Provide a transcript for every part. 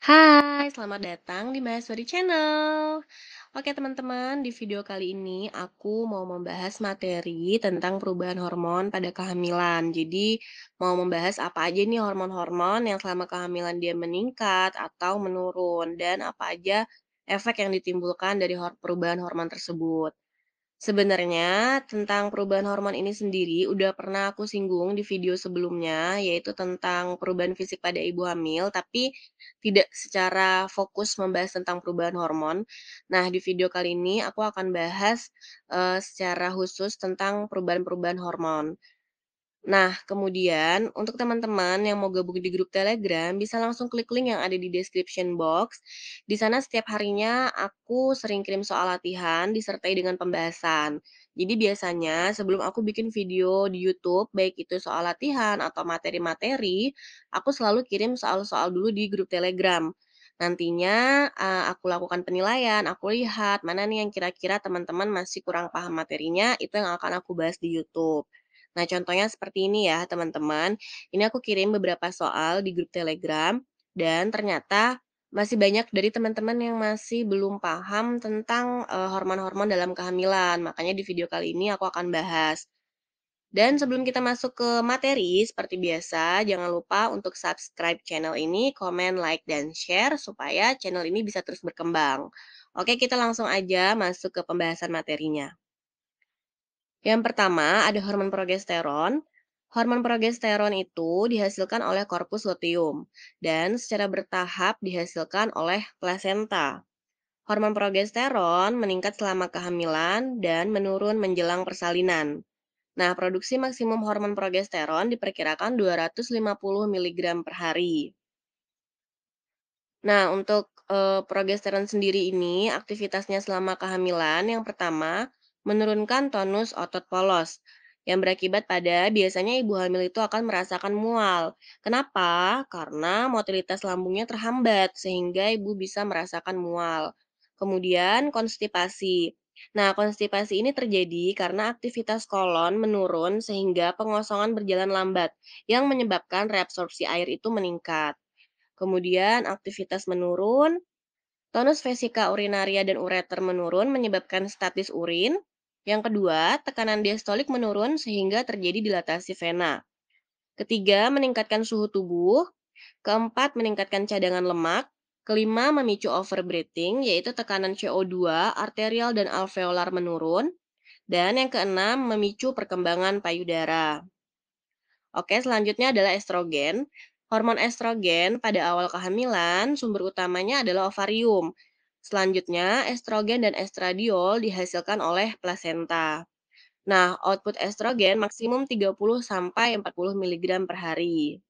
Hai, selamat datang di Mahasiswa Channel. Oke teman-teman, di video kali ini aku mau membahas materi tentang perubahan hormon pada kehamilan. Jadi mau membahas apa aja nih hormon-hormon yang selama kehamilan dia meningkat atau menurun dan apa aja efek yang ditimbulkan dari perubahan hormon tersebut. Sebenarnya tentang perubahan hormon ini sendiri udah pernah aku singgung di video sebelumnya, yaitu tentang perubahan fisik pada ibu hamil, tapi tidak secara fokus membahas tentang perubahan hormon. Nah, di video kali ini aku akan bahas secara khusus tentang perubahan-perubahan hormon. Nah, kemudian untuk teman-teman yang mau gabung di grup Telegram, bisa langsung klik link yang ada di description box. Di sana setiap harinya aku sering kirim soal latihan disertai dengan pembahasan. Jadi biasanya sebelum aku bikin video di YouTube, baik itu soal latihan atau materi-materi, aku selalu kirim soal-soal dulu di grup Telegram. Nantinya aku lakukan penilaian, aku lihat mana nih yang kira-kira teman-teman masih kurang paham materinya, itu yang akan aku bahas di YouTube. Nah, contohnya seperti ini ya, teman-teman. Ini aku kirim beberapa soal di grup Telegram, dan ternyata masih banyak dari teman-teman yang masih belum paham tentang hormon-hormon dalam kehamilan. Makanya di video kali ini aku akan bahas. Dan sebelum kita masuk ke materi, seperti biasa, jangan lupa untuk subscribe channel ini, komen, like, dan share supaya channel ini bisa terus berkembang. Oke, kita langsung aja masuk ke pembahasan materinya. Yang pertama, ada hormon progesteron. Hormon progesteron itu dihasilkan oleh korpus luteum dan secara bertahap dihasilkan oleh plasenta. Hormon progesteron meningkat selama kehamilan dan menurun menjelang persalinan. Nah, produksi maksimum hormon progesteron diperkirakan 250 mg per hari. Nah, untuk progesteron sendiri ini aktivitasnya selama kehamilan yang pertama menurunkan tonus otot polos yang berakibat pada biasanya ibu hamil itu akan merasakan mual. Kenapa? Karena motilitas lambungnya terhambat sehingga ibu bisa merasakan mual. Kemudian konstipasi. Nah, konstipasi ini terjadi karena aktivitas kolon menurun sehingga pengosongan berjalan lambat yang menyebabkan reabsorpsi air itu meningkat. Kemudian aktivitas menurun, tonus vesika urinaria dan ureter menurun menyebabkan statis urin. Yang kedua, tekanan diastolik menurun sehingga terjadi dilatasi vena. Ketiga, meningkatkan suhu tubuh. Keempat, meningkatkan cadangan lemak. Kelima, memicu overbreathing, yaitu tekanan CO2, arterial dan alveolar menurun. Dan yang keenam, memicu perkembangan payudara. Oke, selanjutnya adalah estrogen. Hormon estrogen pada awal kehamilan sumber utamanya adalah ovarium. Selanjutnya, estrogen dan estradiol dihasilkan oleh plasenta. Nah, output estrogen maksimum 30 sampai 40 mg per hari.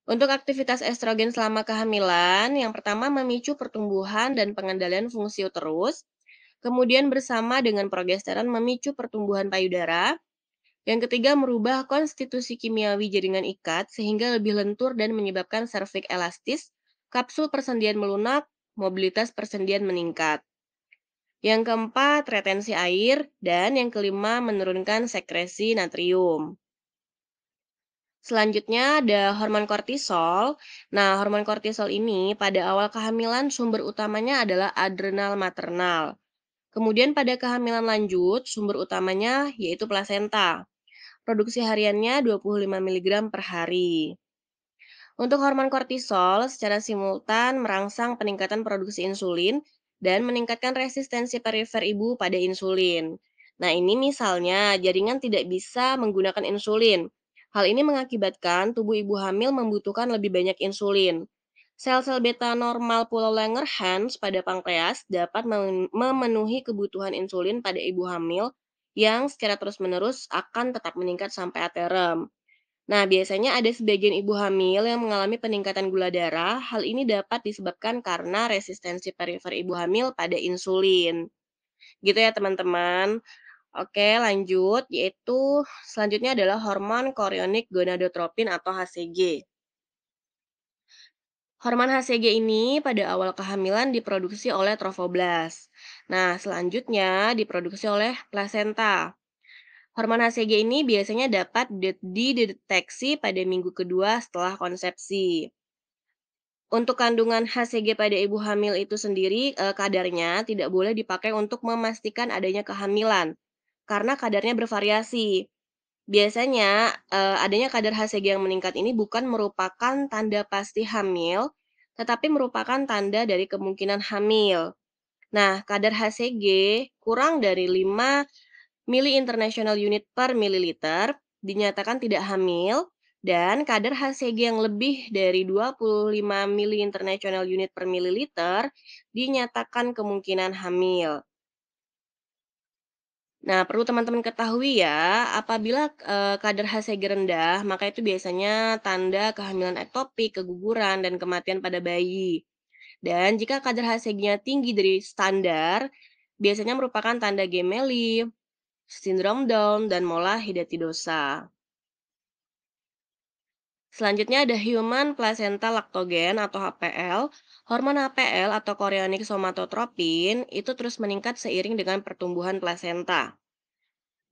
Untuk aktivitas estrogen selama kehamilan, yang pertama memicu pertumbuhan dan pengendalian fungsi uterus, kemudian bersama dengan progesteron memicu pertumbuhan payudara, yang ketiga, merubah konstitusi kimiawi jaringan ikat sehingga lebih lentur dan menyebabkan serviks elastis, kapsul persendian melunak, mobilitas persendian meningkat. Yang keempat, retensi air, dan yang kelima, menurunkan sekresi natrium. Selanjutnya ada hormon kortisol. Nah, hormon kortisol ini pada awal kehamilan sumber utamanya adalah adrenal maternal. Kemudian pada kehamilan lanjut, sumber utamanya yaitu plasenta. Produksi hariannya 25 mg per hari. Untuk hormon kortisol secara simultan merangsang peningkatan produksi insulin dan meningkatkan resistensi perifer ibu pada insulin. Nah, ini misalnya jaringan tidak bisa menggunakan insulin. Hal ini mengakibatkan tubuh ibu hamil membutuhkan lebih banyak insulin. Sel-sel beta normal Pulau Langerhans pada pankreas dapat memenuhi kebutuhan insulin pada ibu hamil yang secara terus-menerus akan tetap meningkat sampai aterem. Nah, biasanya ada sebagian ibu hamil yang mengalami peningkatan gula darah. Hal ini dapat disebabkan karena resistensi perifer ibu hamil pada insulin. Gitu ya, teman-teman. Oke, lanjut, yaitu selanjutnya adalah hormon chorionic gonadotropin atau HCG. Hormon HCG ini pada awal kehamilan diproduksi oleh trofoblast. Nah, selanjutnya diproduksi oleh plasenta. Hormon HCG ini biasanya dapat dideteksi pada minggu kedua setelah konsepsi. Untuk kandungan HCG pada ibu hamil itu sendiri, kadarnya tidak boleh dipakai untuk memastikan adanya kehamilan, karena kadarnya bervariasi. Biasanya, adanya kadar HCG yang meningkat ini bukan merupakan tanda pasti hamil, tetapi merupakan tanda dari kemungkinan hamil. Nah, kadar HCG kurang dari 5 mili international unit per mililiter dinyatakan tidak hamil, dan kadar HCG yang lebih dari 25 mili international unit per mililiter dinyatakan kemungkinan hamil. Nah, perlu teman-teman ketahui ya, apabila kadar HCG rendah, maka itu biasanya tanda kehamilan ektopik, keguguran, dan kematian pada bayi. Dan jika kadar HCG-nya tinggi dari standar, biasanya merupakan tanda gemeli, sindrom Down, dan mola hidatidosa. Selanjutnya ada Human Placenta Lactogen atau HPL. Hormon HPL atau chorionic somatotropin itu terus meningkat seiring dengan pertumbuhan plasenta.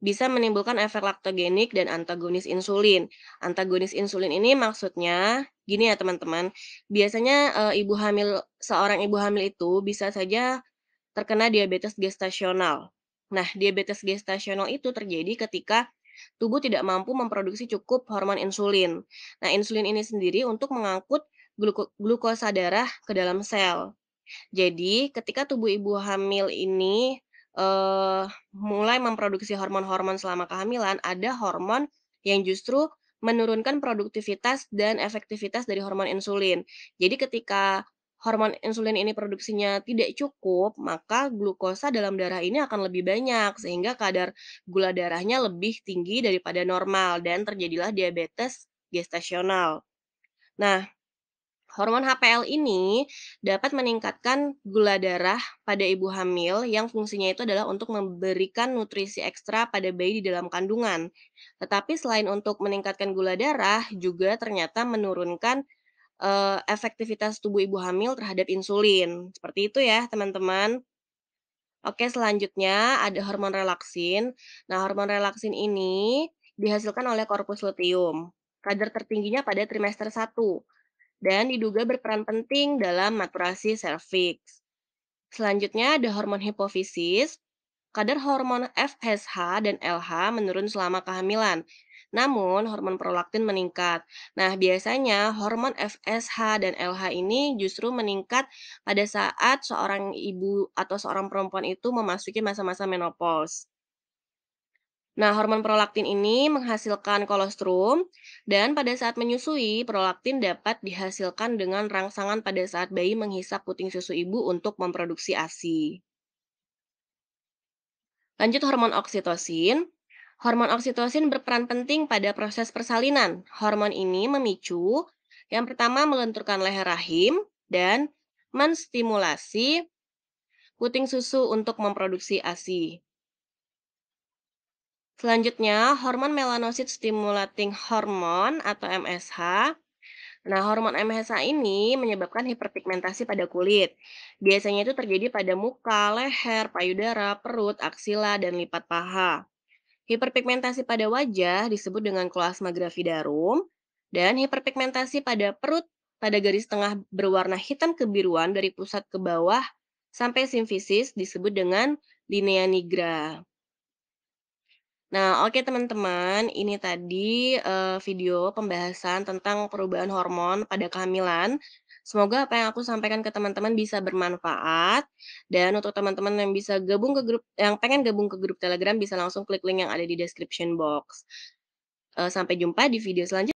Bisa menimbulkan efek laktogenik dan antagonis insulin. Antagonis insulin ini maksudnya gini ya teman-teman, biasanya seorang ibu hamil itu bisa saja terkena diabetes gestasional. Nah, diabetes gestasional itu terjadi ketika tubuh tidak mampu memproduksi cukup hormon insulin. Nah, insulin ini sendiri untuk mengangkut glukosa darah ke dalam sel. Jadi, ketika tubuh ibu hamil ini, mulai memproduksi hormon-hormon selama kehamilan, ada hormon yang justru menurunkan produktivitas dan efektivitas dari hormon insulin. Jadi ketika hormon insulin ini produksinya tidak cukup, maka glukosa dalam darah ini akan lebih banyak, sehingga kadar gula darahnya lebih tinggi daripada normal dan terjadilah diabetes gestasional. Nah, hormon HPL ini dapat meningkatkan gula darah pada ibu hamil yang fungsinya itu adalah untuk memberikan nutrisi ekstra pada bayi di dalam kandungan. Tetapi selain untuk meningkatkan gula darah, juga ternyata menurunkan efektivitas tubuh ibu hamil terhadap insulin. Seperti itu ya, teman-teman. Oke, selanjutnya ada hormon relaksin. Nah, hormon relaksin ini dihasilkan oleh korpus luteum. Kadar tertingginya pada trimester 1 dan diduga berperan penting dalam maturasi serviks. Selanjutnya ada hormon hipofisis. Kadar hormon FSH dan LH menurun selama kehamilan. Namun, hormon prolaktin meningkat. Nah, biasanya hormon FSH dan LH ini justru meningkat pada saat seorang ibu atau seorang perempuan itu memasuki masa-masa menopause. Nah, hormon prolaktin ini menghasilkan kolostrum, dan pada saat menyusui, prolaktin dapat dihasilkan dengan rangsangan pada saat bayi menghisap puting susu ibu untuk memproduksi ASI. Lanjut hormon oksitosin. Hormon oksitosin berperan penting pada proses persalinan. Hormon ini memicu yang pertama melenturkan leher rahim dan menstimulasi puting susu untuk memproduksi ASI. Selanjutnya, hormon melanocyte stimulating hormone atau MSH. Nah, hormon MSH ini menyebabkan hiperpigmentasi pada kulit. Biasanya itu terjadi pada muka, leher, payudara, perut, aksila, dan lipat paha. Hiperpigmentasi pada wajah disebut dengan kolasma gravidarum, dan hiperpigmentasi pada perut pada garis tengah berwarna hitam kebiruan dari pusat ke bawah sampai simfisis disebut dengan linea nigra. Nah, oke teman-teman, ini tadi video pembahasan tentang perubahan hormon pada kehamilan. Semoga apa yang aku sampaikan ke teman-teman bisa bermanfaat. Dan untuk teman-teman yang bisa gabung ke grup, yang pengen gabung ke grup Telegram bisa langsung klik link yang ada di description box. Sampai jumpa di video selanjutnya.